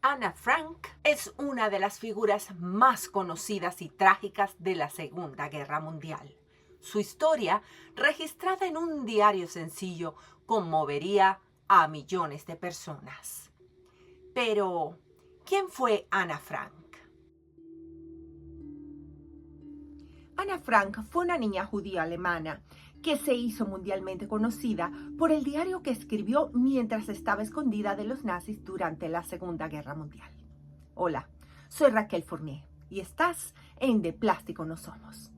Ana Frank es una de las figuras más conocidas y trágicas de la Segunda Guerra Mundial. Su historia, registrada en un diario sencillo, conmovería a millones de personas. Pero, ¿quién fue Ana Frank? Ana Frank fue una niña judía alemana que se hizo mundialmente conocida por el diario que escribió mientras estaba escondida de los nazis durante la Segunda Guerra Mundial. Hola, soy Raquel Fournier y estás en De Plástico No Somos.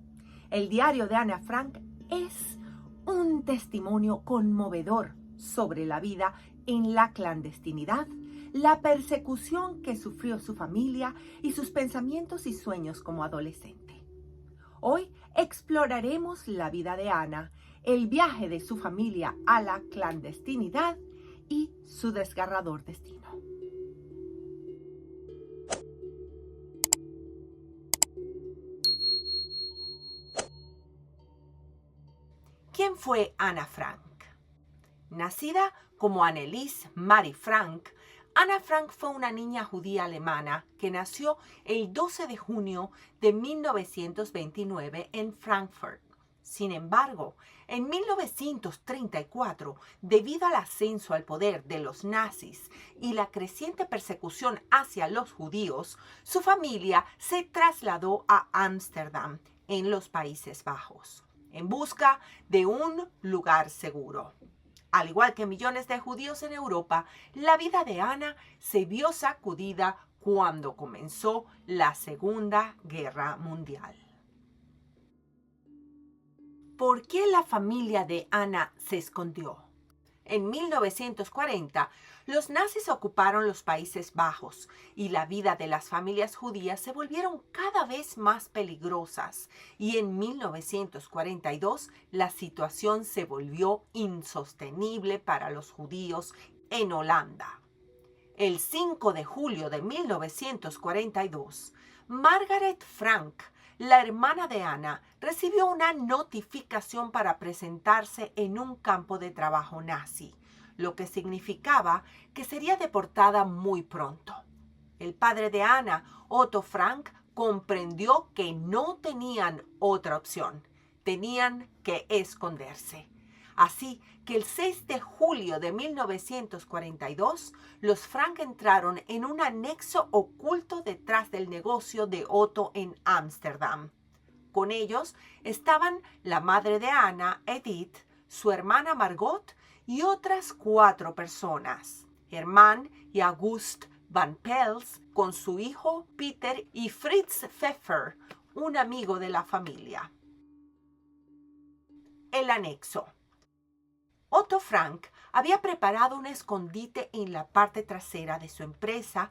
El diario de Ana Frank es un testimonio conmovedor sobre la vida en la clandestinidad, la persecución que sufrió su familia y sus pensamientos y sueños como adolescente. Hoy exploraremos la vida de Ana, el viaje de su familia a la clandestinidad y su desgarrador destino. ¿Quién fue Ana Frank? Nacida como Anneliese Marie Frank, Ana Frank fue una niña judía alemana que nació el 12 de junio de 1929 en Frankfurt. Sin embargo, en 1934, debido al ascenso al poder de los nazis y la creciente persecución hacia los judíos, su familia se trasladó a Ámsterdam, en los Países Bajos, en busca de un lugar seguro. Al igual que millones de judíos en Europa, la vida de Ana se vio sacudida cuando comenzó la Segunda Guerra Mundial. ¿Por qué la familia de Ana se escondió? En 1940, los nazis ocuparon los Países Bajos y la vida de las familias judías se volvieron cada vez más peligrosas, y en 1942 la situación se volvió insostenible para los judíos en Holanda. El 5 de julio de 1942, Margaret Frank, la hermana de Ana, recibió una notificación para presentarse en un campo de trabajo nazi, lo que significaba que sería deportada muy pronto. El padre de Ana, Otto Frank, comprendió que no tenían otra opción. Tenían que esconderse. Así que el 6 de julio de 1942, los Frank entraron en un anexo oculto detrás del negocio de Otto en Ámsterdam. Con ellos estaban la madre de Ana, Edith, su hermana Margot y otras 4 personas, Hermann y August Van Pels, con su hijo Peter y Fritz Pfeffer, un amigo de la familia. El anexo. Otto Frank había preparado un escondite en la parte trasera de su empresa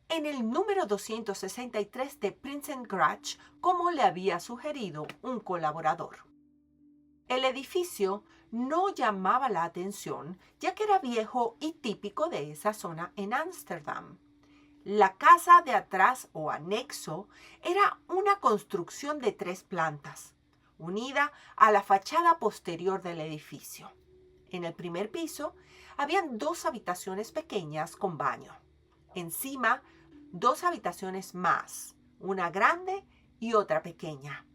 en el número 263 de Prinsengracht, como le había sugerido un colaborador. El edificio no llamaba la atención, ya que era viejo y típico de esa zona en Ámsterdam. La casa de atrás o anexo era una construcción de 3 plantas, unida a la fachada posterior del edificio. En el primer piso habían 2 habitaciones pequeñas con baño. Encima, 2 habitaciones más, una grande y otra pequeña.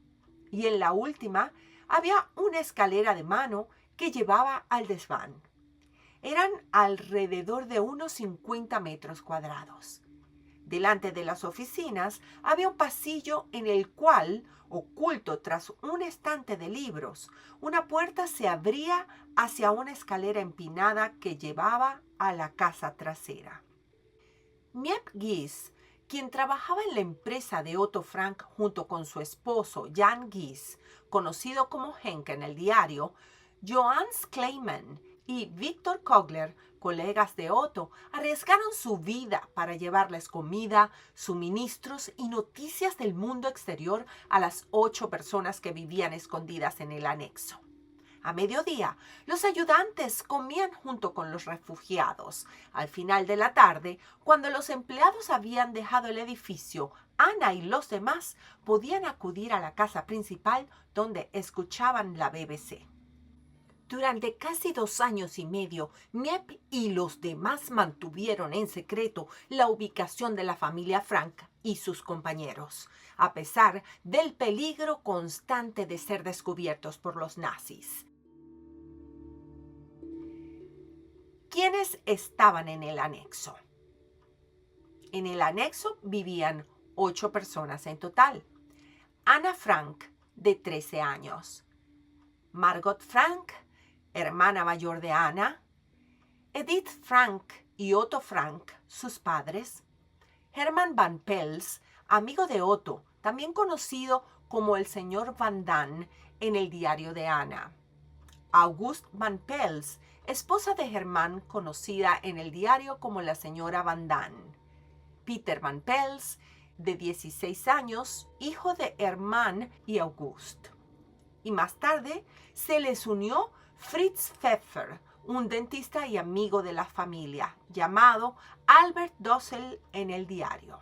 Y en la última había una escalera de mano que llevaba al desván. Eran alrededor de unos 50 metros cuadrados. Delante de las oficinas había un pasillo en el cual, oculto tras un estante de libros, una puerta se abría hacia una escalera empinada que llevaba a la casa trasera. Miep Gies, quien trabajaba en la empresa de Otto Frank junto con su esposo Jan Gies, conocido como Henk en el diario, Johannes Kleiman y Victor Kogler, colegas de Otto, arriesgaron su vida para llevarles comida, suministros y noticias del mundo exterior a las 8 personas que vivían escondidas en el anexo. A mediodía, los ayudantes comían junto con los refugiados. Al final de la tarde, cuando los empleados habían dejado el edificio, Ana y los demás podían acudir a la casa principal donde escuchaban la BBC. Durante casi 2 años y medio, Miep y los demás mantuvieron en secreto la ubicación de la familia Frank y sus compañeros, a pesar del peligro constante de ser descubiertos por los nazis. ¿Quiénes estaban en el anexo? En el anexo vivían 8 personas en total. Ana Frank, de 13 años. Margot Frank, hermana mayor de Ana. Edith Frank y Otto Frank, sus padres. Herman Van Pels, amigo de Otto, también conocido como el señor Van Damme en el diario de Ana. August Van Pels, esposa de Herman, conocida en el diario como la señora Van Damme. Peter Van Pels, de 16 años, hijo de Herman y August. Y más tarde se les unió Fritz Pfeffer, un dentista y amigo de la familia, llamado Albert Dossel en el diario.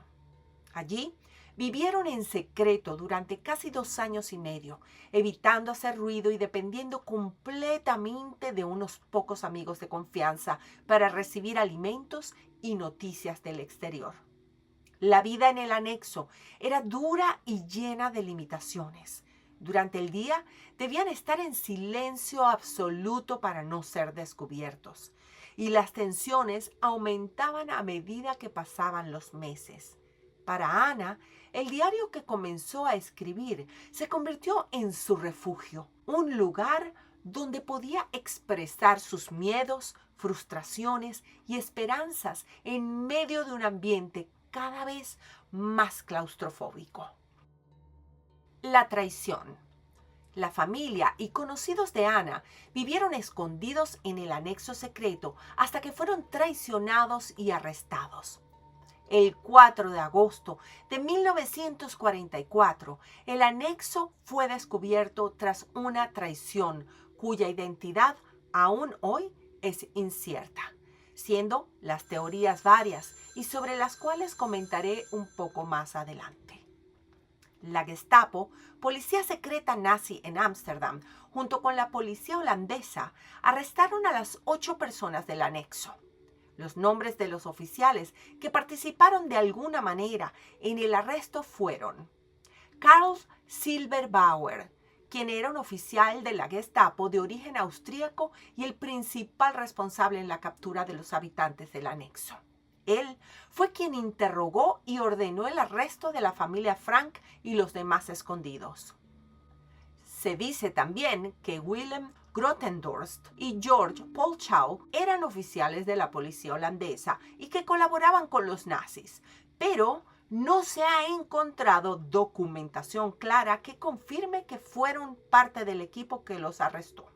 Allí vivieron en secreto durante casi 2 años y medio, evitando hacer ruido y dependiendo completamente de unos pocos amigos de confianza para recibir alimentos y noticias del exterior. La vida en el anexo era dura y llena de limitaciones. Durante el día debían estar en silencio absoluto para no ser descubiertos, y las tensiones aumentaban a medida que pasaban los meses. Para Ana, el diario que comenzó a escribir se convirtió en su refugio, un lugar donde podía expresar sus miedos, frustraciones y esperanzas en medio de un ambiente cada vez más claustrofóbico. La traición. La familia y conocidos de Ana vivieron escondidos en el anexo secreto hasta que fueron traicionados y arrestados. El 4 de agosto de 1944, el anexo fue descubierto tras una traición cuya identidad aún hoy es incierta, siendo las teorías varias y sobre las cuales comentaré un poco más adelante. La Gestapo, policía secreta nazi en Ámsterdam, junto con la policía holandesa, arrestaron a las 8 personas del anexo. Los nombres de los oficiales que participaron de alguna manera en el arresto fueron Karl Silberbauer, quien era un oficial de la Gestapo de origen austríaco y el principal responsable en la captura de los habitantes del anexo. Él fue quien interrogó y ordenó el arresto de la familia Frank y los demás escondidos. Se dice también que Willem Grotendorst y George Polchow eran oficiales de la policía holandesa y que colaboraban con los nazis, pero no se ha encontrado documentación clara que confirme que fueron parte del equipo que los arrestó.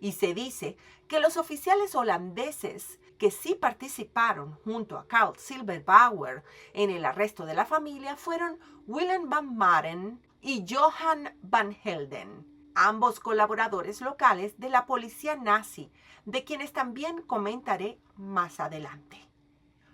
Y se dice que los oficiales holandeses que sí participaron junto a Karl Silberbauer en el arresto de la familia fueron Willem van Maren y Johan van Helden, ambos colaboradores locales de la policía nazi, de quienes también comentaré más adelante.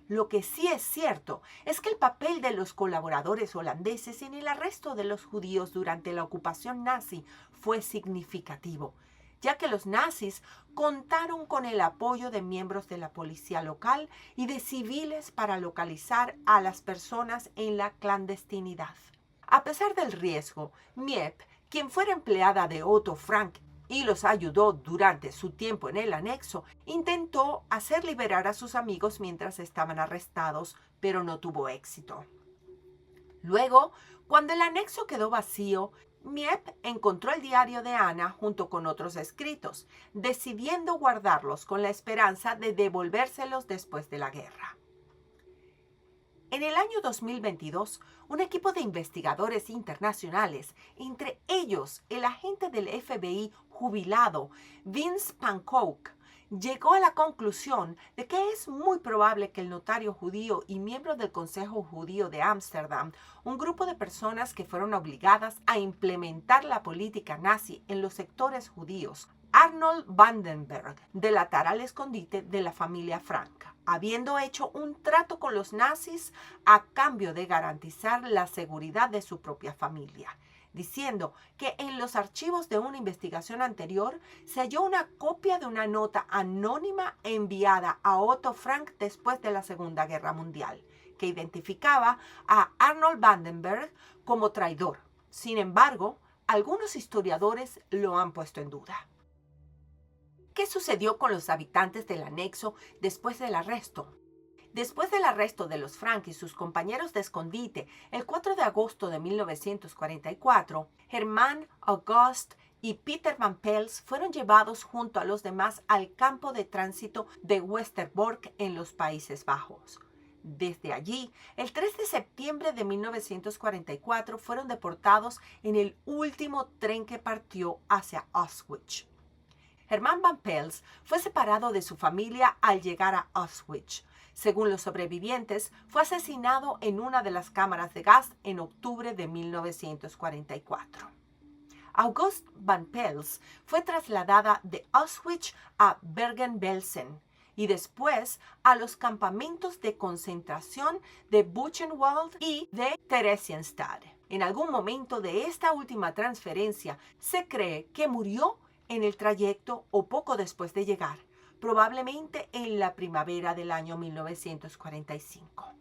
Lo que sí es cierto es que el papel de los colaboradores holandeses en el arresto de los judíos durante la ocupación nazi fue significativo, ya que los nazis contaron con el apoyo de miembros de la policía local y de civiles para localizar a las personas en la clandestinidad. A pesar del riesgo, Miep, quien fuera empleada de Otto Frank y los ayudó durante su tiempo en el anexo, intentó hacer liberar a sus amigos mientras estaban arrestados, pero no tuvo éxito. Luego, cuando el anexo quedó vacío, Miep encontró el diario de Ana junto con otros escritos, decidiendo guardarlos con la esperanza de devolvérselos después de la guerra. En el año 2022, un equipo de investigadores internacionales, entre ellos el agente del FBI jubilado Vince Pankow, llegó a la conclusión de que es muy probable que el notario judío y miembro del Consejo Judío de Ámsterdam, un grupo de personas que fueron obligadas a implementar la política nazi en los sectores judíos, Arnold Vandenberg, delatará el escondite de la familia Frank, habiendo hecho un trato con los nazis a cambio de garantizar la seguridad de su propia familia. diciendo que en los archivos de una investigación anterior se halló una copia de una nota anónima enviada a Otto Frank después de la Segunda Guerra Mundial, que identificaba a Arnold Vandenberg como traidor. Sin embargo, algunos historiadores lo han puesto en duda. ¿Qué sucedió con los habitantes del anexo después del arresto? Después del arresto de los Frank y sus compañeros de escondite el 4 de agosto de 1944, Hermann, August y Peter Van Pels fueron llevados junto a los demás al campo de tránsito de Westerbork en los Países Bajos. Desde allí, el 3 de septiembre de 1944 fueron deportados en el último tren que partió hacia Auschwitz. Hermann Van Pels fue separado de su familia al llegar a Auschwitz. Según los sobrevivientes, fue asesinado en una de las cámaras de gas en octubre de 1944. August Van Pels fue trasladada de Auschwitz a Bergen-Belsen y después a los campamentos de concentración de Buchenwald y de Theresienstadt. En algún momento de esta última transferencia se cree que murió en el trayecto o poco después de llegar, probablemente en la primavera del año 1945.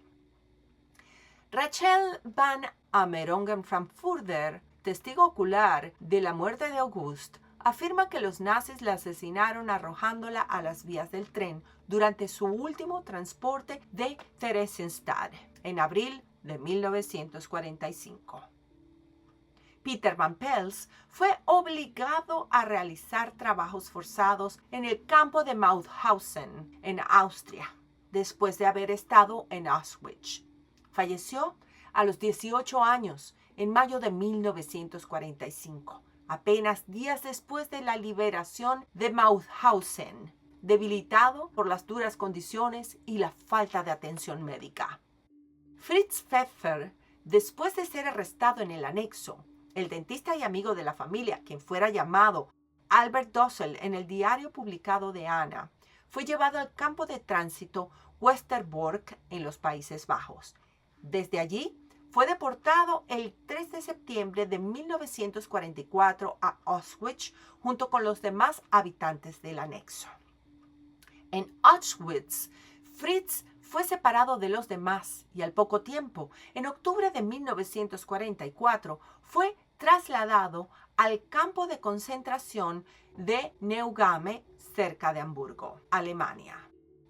Rachel van Amerongen-Frankfurter, testigo ocular de la muerte de August, afirma que los nazis la asesinaron arrojándola a las vías del tren durante su último transporte de Theresienstadt en abril de 1945. Peter Van Pels fue obligado a realizar trabajos forzados en el campo de Mauthausen, en Austria, después de haber estado en Auschwitz. Falleció a los 18 años, en mayo de 1945, apenas días después de la liberación de Mauthausen, debilitado por las duras condiciones y la falta de atención médica. Fritz Pfeffer, después de ser arrestado en el anexo, el dentista y amigo de la familia, quien fuera llamado Albert Dossel en el diario publicado de Anna, fue llevado al campo de tránsito Westerbork en los Países Bajos. Desde allí, fue deportado el 3 de septiembre de 1944 a Auschwitz junto con los demás habitantes del anexo. En Auschwitz, Fritz fue separado de los demás y al poco tiempo, en octubre de 1944, fue trasladado al campo de concentración de Neuengamme, cerca de Hamburgo, Alemania.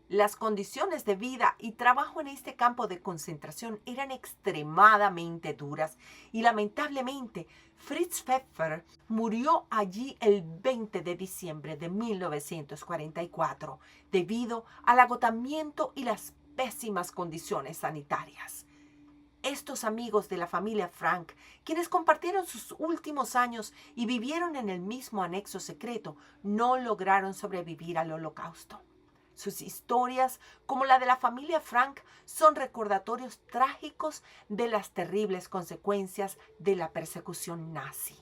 Las condiciones de vida y trabajo en este campo de concentración eran extremadamente duras y lamentablemente Fritz Pfeffer murió allí el 20 de diciembre de 1944 debido al agotamiento y las pésimas condiciones sanitarias. Estos amigos de la familia Frank, quienes compartieron sus últimos años y vivieron en el mismo anexo secreto, no lograron sobrevivir al Holocausto. Sus historias, como la de la familia Frank, son recordatorios trágicos de las terribles consecuencias de la persecución nazi.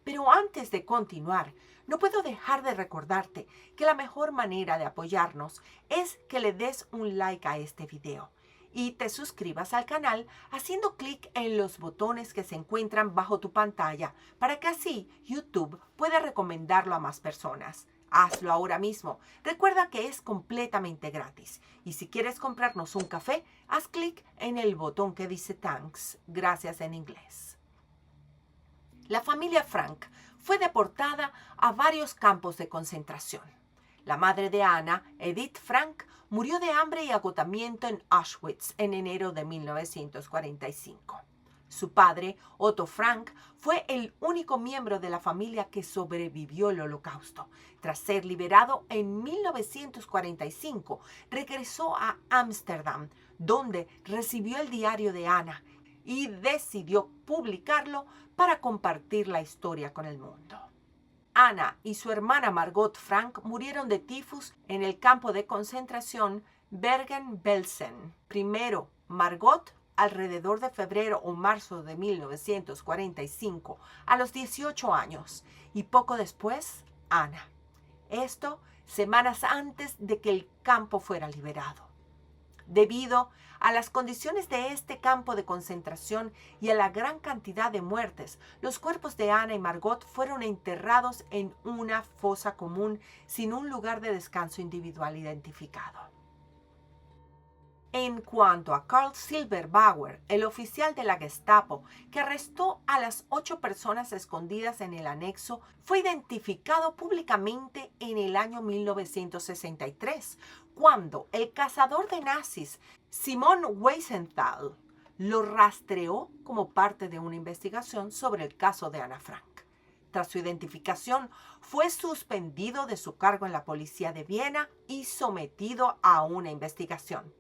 Pero antes de continuar, no puedo dejar de recordarte que la mejor manera de apoyarnos es que le des un like a este video y te suscribas al canal haciendo clic en los botones que se encuentran bajo tu pantalla para que así YouTube pueda recomendarlo a más personas. Hazlo ahora mismo. Recuerda que es completamente gratis. Y si quieres comprarnos un café, haz clic en el botón que dice Thanks, gracias en inglés. La familia Frank fue deportada a varios campos de concentración. La madre de Anna, Edith Frank, murió de hambre y agotamiento en Auschwitz en enero de 1945. Su padre, Otto Frank, fue el único miembro de la familia que sobrevivió al Holocausto. Tras ser liberado en 1945, regresó a Ámsterdam, donde recibió el diario de Anna y decidió publicarlo para compartir la historia con el mundo. Anna y su hermana Margot Frank murieron de tifus en el campo de concentración Bergen-Belsen. Primero, Margot alrededor de febrero o marzo de 1945, a los 18 años, y poco después, Anna. Esto semanas antes de que el campo fuera liberado. Debido a las condiciones de este campo de concentración y a la gran cantidad de muertes, los cuerpos de Anna y Margot fueron enterrados en una fosa común sin un lugar de descanso individual identificado. En cuanto a Karl Silberbauer, el oficial de la Gestapo que arrestó a las 8 personas escondidas en el anexo, fue identificado públicamente en el año 1963, cuando el cazador de nazis Simon Wiesenthal lo rastreó como parte de una investigación sobre el caso de Anna Frank. Tras su identificación, fue suspendido de su cargo en la policía de Viena y sometido a una investigación.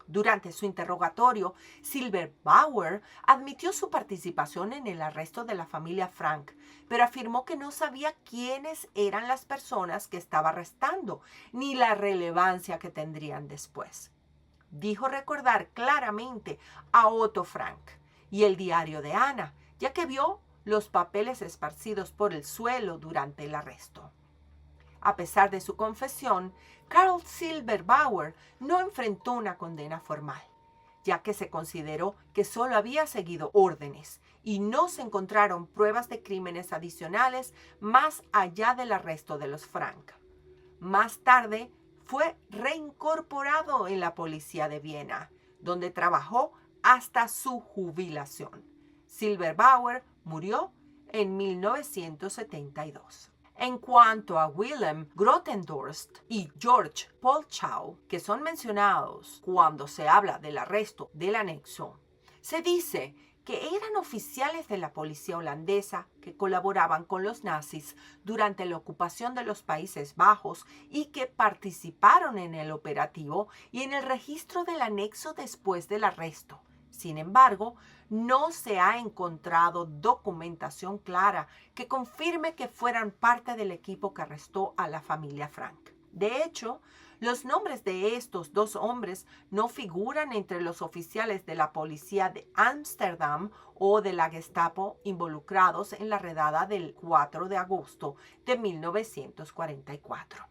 Durante su interrogatorio, Silberbauer admitió su participación en el arresto de la familia Frank, pero afirmó que no sabía quiénes eran las personas que estaba arrestando, ni la relevancia que tendrían después. Dijo recordar claramente a Otto Frank y el diario de Anna, ya que vio los papeles esparcidos por el suelo durante el arresto. A pesar de su confesión, Karl Silberbauer no enfrentó una condena formal, ya que se consideró que solo había seguido órdenes y no se encontraron pruebas de crímenes adicionales más allá del arresto de los Frank. Más tarde, fue reincorporado en la policía de Viena, donde trabajó hasta su jubilación. Silberbauer murió en 1972. En cuanto a Willem Grotendorst y George Polchow, que son mencionados cuando se habla del arresto del anexo, se dice que eran oficiales de la policía holandesa que colaboraban con los nazis durante la ocupación de los Países Bajos y que participaron en el operativo y en el registro del anexo después del arresto. Sin embargo, no se ha encontrado documentación clara que confirme que fueran parte del equipo que arrestó a la familia Frank. De hecho, los nombres de estos 2 hombres no figuran entre los oficiales de la policía de Ámsterdam o de la Gestapo involucrados en la redada del 4 de agosto de 1944.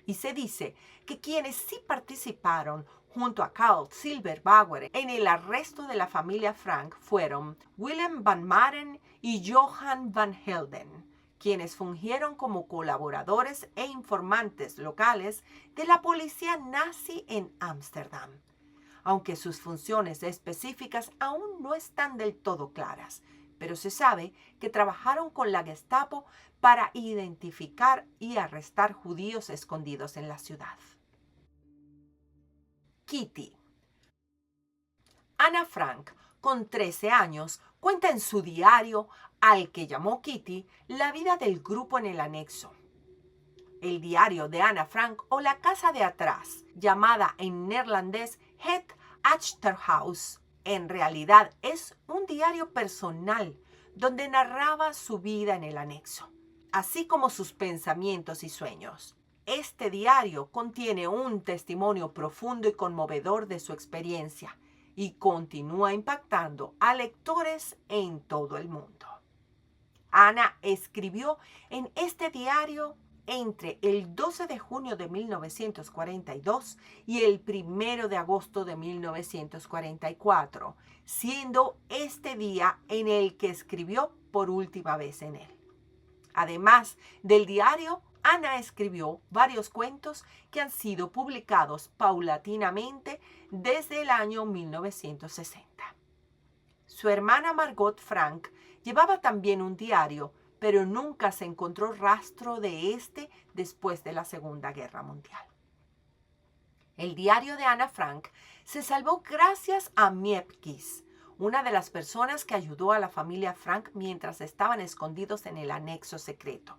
Y se dice que quienes sí participaron junto a Karl Silberbauer en el arresto de la familia Frank fueron Willem van Maren y Johan van Helden, quienes fungieron como colaboradores e informantes locales de la policía nazi en Ámsterdam, aunque sus funciones específicas aún no están del todo claras, pero se sabe que trabajaron con la Gestapo para identificar y arrestar judíos escondidos en la ciudad. Kitty. Anna Frank, con 13 años, cuenta en su diario, al que llamó Kitty, la vida del grupo en el anexo. El diario de Anna Frank o la casa de atrás, llamada en neerlandés Het Achterhuis, en realidad es un diario personal donde narraba su vida en el anexo, así como sus pensamientos y sueños. Este diario contiene un testimonio profundo y conmovedor de su experiencia y continúa impactando a lectores en todo el mundo. Anna escribió en este diario entre el 12 de junio de 1942 y el 1 de agosto de 1944, siendo este día en el que escribió por última vez en él. Además del diario, Anna escribió varios cuentos que han sido publicados paulatinamente desde el año 1960. Su hermana Margot Frank llevaba también un diario, pero nunca se encontró rastro de este después de la Segunda Guerra Mundial. El diario de Anna Frank se salvó gracias a Miepkes, una de las personas que ayudó a la familia Frank mientras estaban escondidos en el anexo secreto.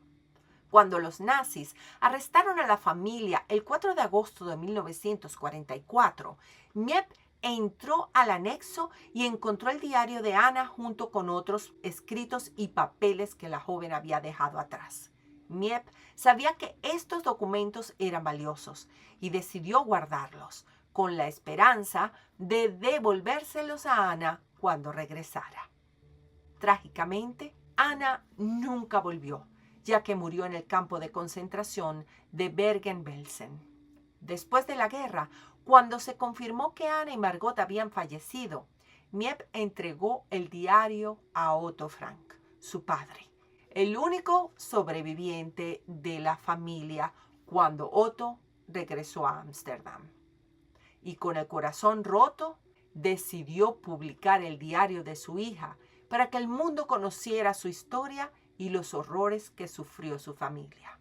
Cuando los nazis arrestaron a la familia el 4 de agosto de 1944, Miep entró al anexo y encontró el diario de Anna junto con otros escritos y papeles que la joven había dejado atrás. Miep sabía que estos documentos eran valiosos y decidió guardarlos, con la esperanza de devolvérselos a Anna cuando regresara. Trágicamente, Anna nunca volvió, ya que murió en el campo de concentración de Bergen-Belsen. Después de la guerra, Cuando se confirmó que Ana y Margot habían fallecido, Miep entregó el diario a Otto Frank, su padre, el único sobreviviente de la familia cuando Otto regresó a Ámsterdam. Y con el corazón roto, decidió publicar el diario de su hija para que el mundo conociera su historia y los horrores que sufrió su familia.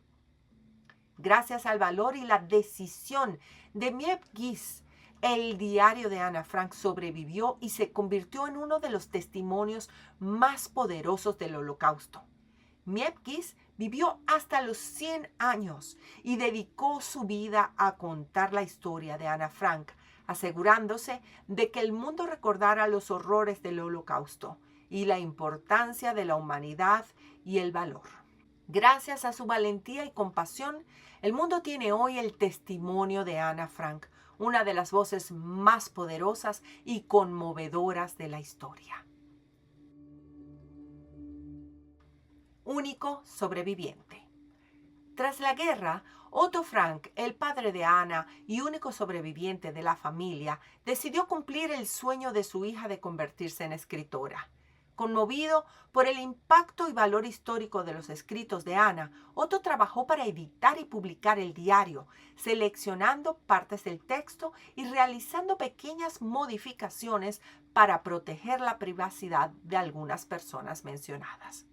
Gracias al valor y la decisión de Miep Gies, el diario de Ana Frank sobrevivió y se convirtió en uno de los testimonios más poderosos del Holocausto. Miep Gies vivió hasta los 100 años y dedicó su vida a contar la historia de Ana Frank, asegurándose de que el mundo recordara los horrores del Holocausto y la importancia de la humanidad y el valor. Gracias a su valentía y compasión, el mundo tiene hoy el testimonio de Ana Frank, una de las voces más poderosas y conmovedoras de la historia. Único sobreviviente. Tras la guerra, Otto Frank, el padre de Ana y único sobreviviente de la familia, decidió cumplir el sueño de su hija de convertirse en escritora. Conmovido por el impacto y valor histórico de los escritos de Ana, Otto trabajó para editar y publicar el diario, seleccionando partes del texto y realizando pequeñas modificaciones para proteger la privacidad de algunas personas mencionadas.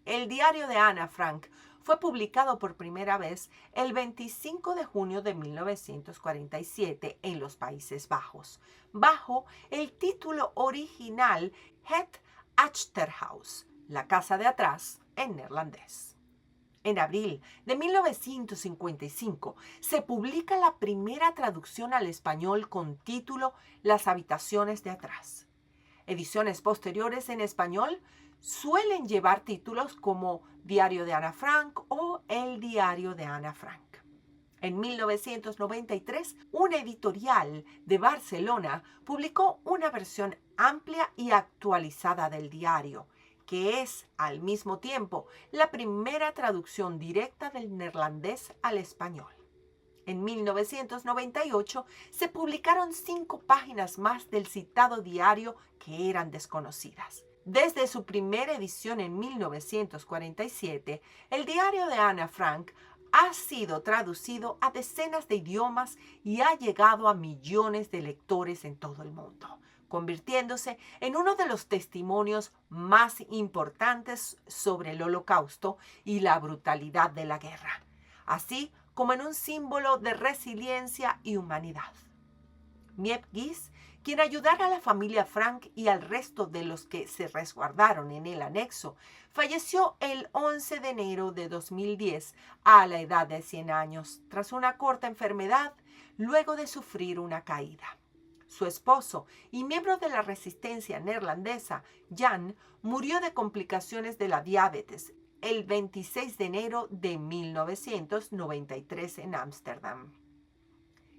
El diario de Ana Frank fue publicado por primera vez el 25 de junio de 1947 en los Países Bajos, bajo el título original Het Achterhuis, la casa de atrás, en neerlandés. En abril de 1955 se publica la primera traducción al español con título Las habitaciones de atrás. Ediciones posteriores en español suelen llevar títulos como Diario de Ana Frank o El diario de Ana Frank. En 1993, una editorial de Barcelona publicó una versión amplia y actualizada del diario, que es, al mismo tiempo, la primera traducción directa del neerlandés al español. En 1998 se publicaron 5 páginas más del citado diario que eran desconocidas. Desde su primera edición en 1947, el diario de Ana Frank ha sido traducido a decenas de idiomas y ha llegado a millones de lectores en todo el mundo, convirtiéndose en uno de los testimonios más importantes sobre el Holocausto y la brutalidad de la guerra, así como en un símbolo de resiliencia y humanidad. Miep Gies, quien ayudara a la familia Frank y al resto de los que se resguardaron en el anexo, falleció el 11 de enero de 2010 a la edad de 100 años, tras una corta enfermedad, luego de sufrir una caída. Su esposo y miembro de la resistencia neerlandesa, Jan, murió de complicaciones de la diabetes el 26 de enero de 1993 en Ámsterdam.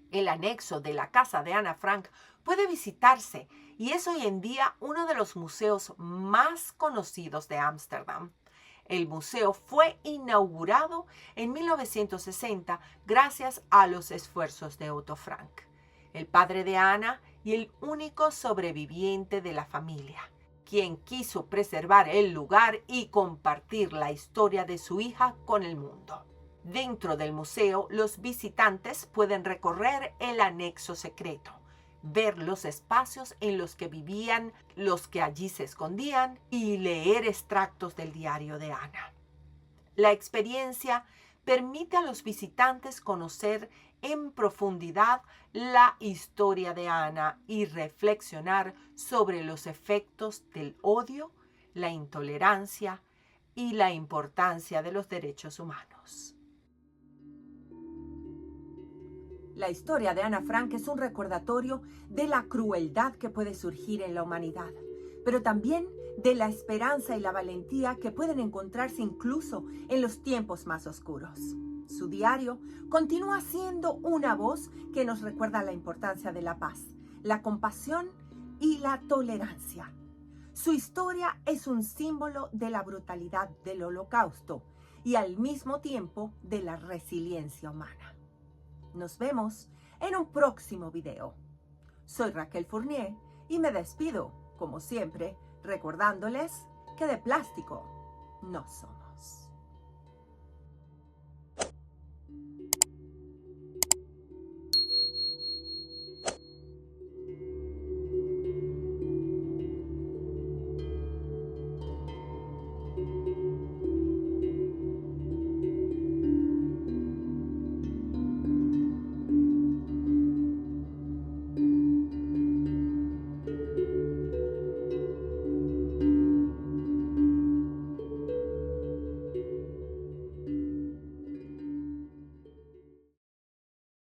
El anexo de la casa de Ana Frank puede visitarse y es hoy en día uno de los museos más conocidos de Ámsterdam. El museo fue inaugurado en 1960 gracias a los esfuerzos de Otto Frank, el padre de Ana y el único sobreviviente de la familia, quien quiso preservar el lugar y compartir la historia de su hija con el mundo. Dentro del museo, los visitantes pueden recorrer el anexo secreto, ver los espacios en los que vivían los que allí se escondían y leer extractos del diario de Ana. La experiencia permite a los visitantes conocer en profundidad la historia de Ana y reflexionar sobre los efectos del odio, la intolerancia y la importancia de los derechos humanos. La historia de Ana Frank es un recordatorio de la crueldad que puede surgir en la humanidad, pero también de la esperanza y la valentía que pueden encontrarse incluso en los tiempos más oscuros. Su diario continúa siendo una voz que nos recuerda la importancia de la paz, la compasión y la tolerancia. Su historia es un símbolo de la brutalidad del Holocausto y al mismo tiempo de la resiliencia humana. Nos vemos en un próximo video. Soy Raquel Fournier y me despido, como siempre, recordándoles que de plástico no son.